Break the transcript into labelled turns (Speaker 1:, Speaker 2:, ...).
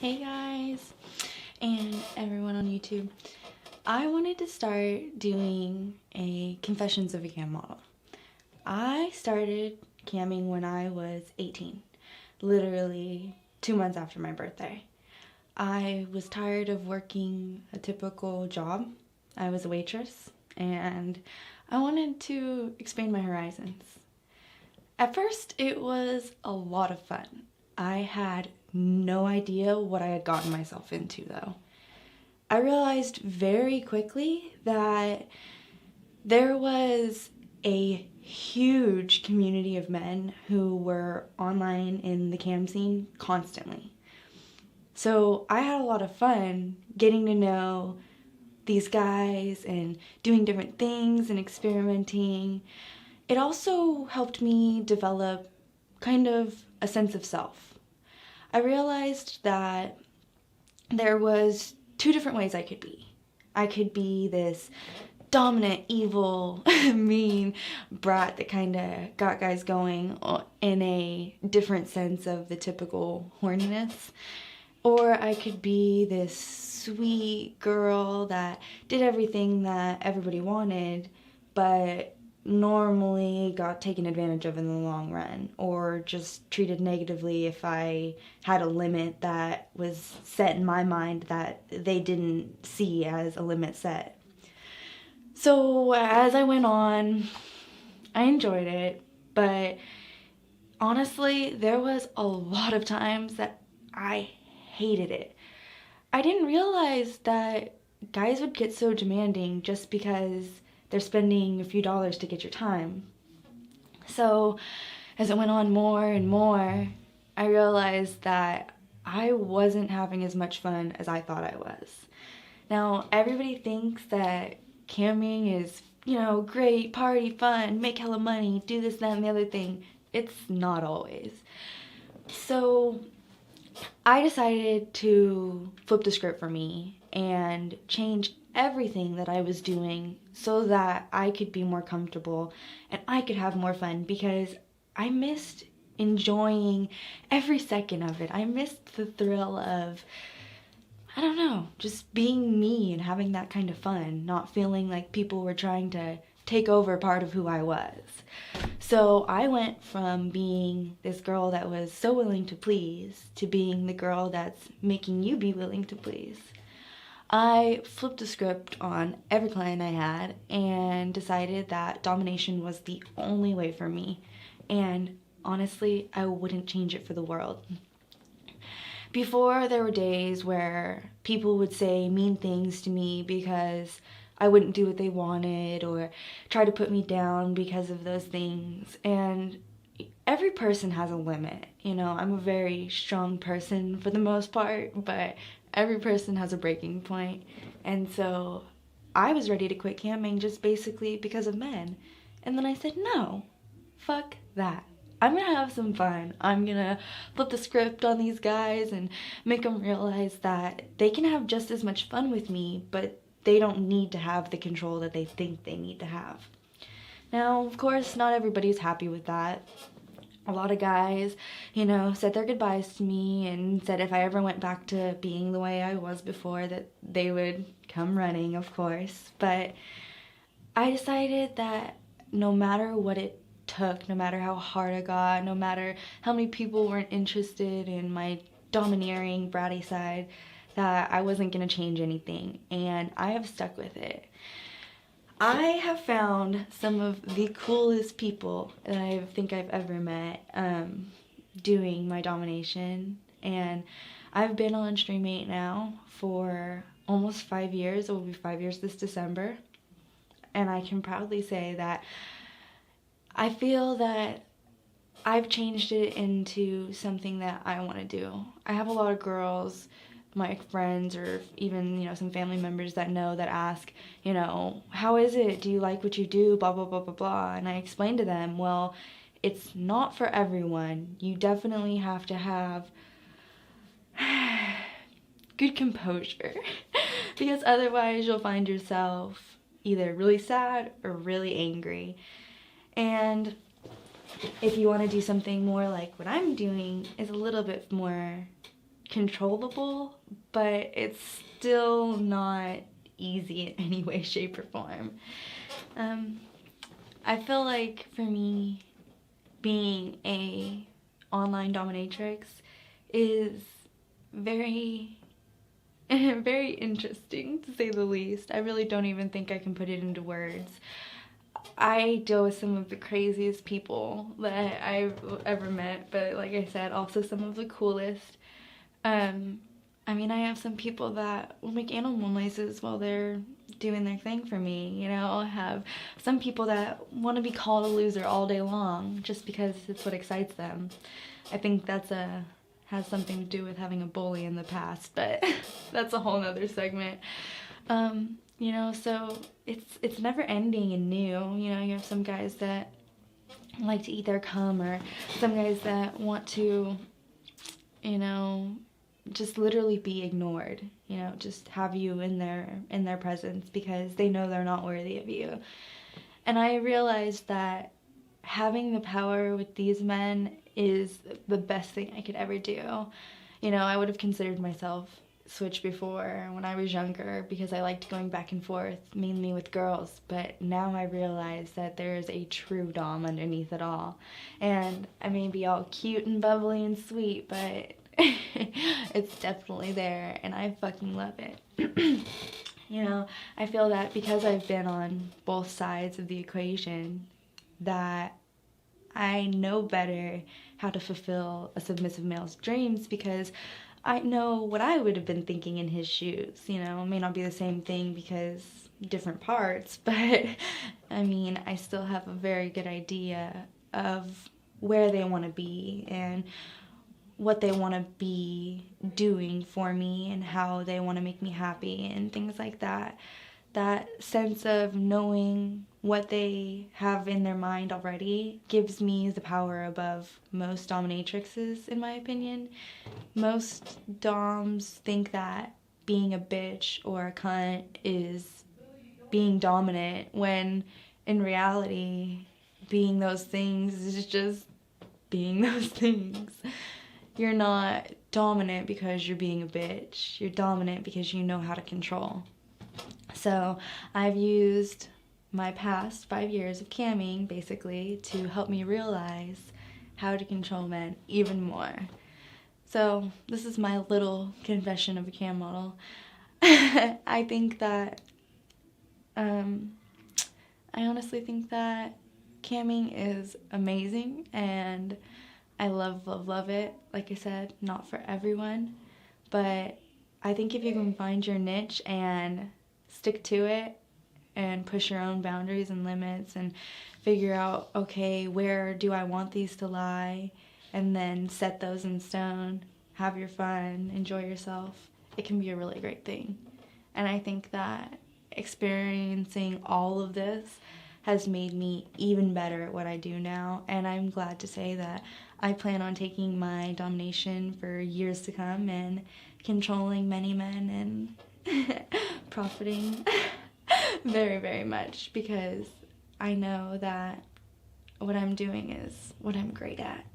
Speaker 1: Hey guys, and everyone on YouTube. I wanted to start doing a Confessions of a Cam model. I started camming when I was 18, literally 2 months after my birthday. I was tired of working a typical job. I was a waitress, and I wanted to expand my horizons. At first, it was a lot of fun. I had no idea what I had gotten myself into, though. I realized very quickly that there was a huge community of men who were online in the cam scene constantly. So I had a lot of fun getting to know these guys and doing different things and experimenting. It also helped me develop kind of a sense of self. I realized that there was two different ways I could be. I could be this dominant, evil, mean brat that kind of got guys going in a different sense of the typical horniness. Or I could be this sweet girl that did everything that everybody wanted, but normally got taken advantage of in the long run, or just treated negatively if I had a limit that was set in my mind that they didn't see as a limit set. So as I went on, I enjoyed it, but honestly, there was a lot of times that I hated it. I didn't realize that guys would get so demanding just because they're spending a few dollars to get your time. So as it went on more and more, I realized that I wasn't having as much fun as I thought I was. Now, everybody thinks that camming is, great, party, fun, make hella money, do this, that, and the other thing. It's not always. So I decided to flip the script for me and change everything that I was doing so that I could be more comfortable and I could have more fun, because I missed enjoying every second of it. I missed the thrill of, I don't know, just being me and having that kind of fun, not feeling like people were trying to take over part of who I was. So I went from being this girl that was so willing to please to being the girl that's making you be willing to please. I flipped the script on every client I had and decided that domination was the only way for me. And honestly, I wouldn't change it for the world. Before, there were days where people would say mean things to me because I wouldn't do what they wanted, or try to put me down because of those things. And every person has a limit. I'm a very strong person for the most part, but every person has a breaking point. And so I was ready to quit camming just basically because of men. And then I said, no, fuck that. I'm gonna have some fun. I'm gonna flip the script on these guys and make them realize that they can have just as much fun with me, but they don't need to have the control that they think they need to have. Now, of course, not everybody's happy with that. A lot of guys, said their goodbyes to me and said if I ever went back to being the way I was before, that they would come running, of course. But I decided that no matter what it took, no matter how hard I got, no matter how many people weren't interested in my domineering, bratty side, that I wasn't going to change anything. And I have stuck with it. I have found some of the coolest people that I think I've ever met doing my domination. And I've been on Stream 8 now for almost 5 years. It will be 5 years this December. And I can proudly say that I feel that I've changed it into something that I want to do. I have a lot of girls, my friends, or even, some family members that ask, how is it? Do you like what you do? Blah, blah, blah, blah, blah. And I explain to them, well, it's not for everyone. You definitely have to have good composure because otherwise you'll find yourself either really sad or really angry. And if you want to do something more like what I'm doing, is a little bit more controllable, but it's still not easy in any way, shape, or form. I feel like for me, being a online dominatrix is very very interesting, to say the least. I really don't even think I can put it into words. I deal with some of the craziest people that I've ever met, but like I said, also some of the coolest. I mean, I have some people that will make animal noises while they're doing their thing for me. You know, I'll have some people that want to be called a loser all day long just because it's what excites them. I think has something to do with having a bully in the past, but that's a whole nother segment. You know, so it's never ending and new. You know, you have some guys that like to eat their cum, or some guys that want to, you know, just literally be ignored, you know, just have you in their presence because they know they're not worthy of you. And I realized that having the power with these men is the best thing I could ever do. You know, I would have considered myself switch before when I was younger because I liked going back and forth, mainly with girls, but now I realize that there is a true dom underneath it all. And I may be all cute and bubbly and sweet, but it's definitely there, and I fucking love it. You know, I feel that because I've been on both sides of the equation, that I know better how to fulfill a submissive male's dreams because I know what I would have been thinking in his shoes. You know, it may not be the same thing because different parts, but I mean, I still have a very good idea of where they want to be and what they want to be doing for me and how they want to make me happy and things like that. That sense of knowing what they have in their mind already gives me the power above most dominatrixes, in my opinion. Most doms think that being a bitch or a cunt is being dominant, when in reality, being those things is just being those things. You're not dominant because you're being a bitch. You're dominant because you know how to control. So I've used my past 5 years of camming basically to help me realize how to control men even more. So this is my little confession of a cam model. I think that, I honestly think that camming is amazing, and I love it. Like I said, not for everyone, but I think if you can find your niche and stick to it and push your own boundaries and limits and figure out, okay, where do I want these to lie, and then set those in stone, have your fun, enjoy yourself, it can be a really great thing. And I think that experiencing all of this has made me even better at what I do now, and I'm glad to say that I plan on taking my domination for years to come and controlling many men and profiting very, very much, because I know that what I'm doing is what I'm great at.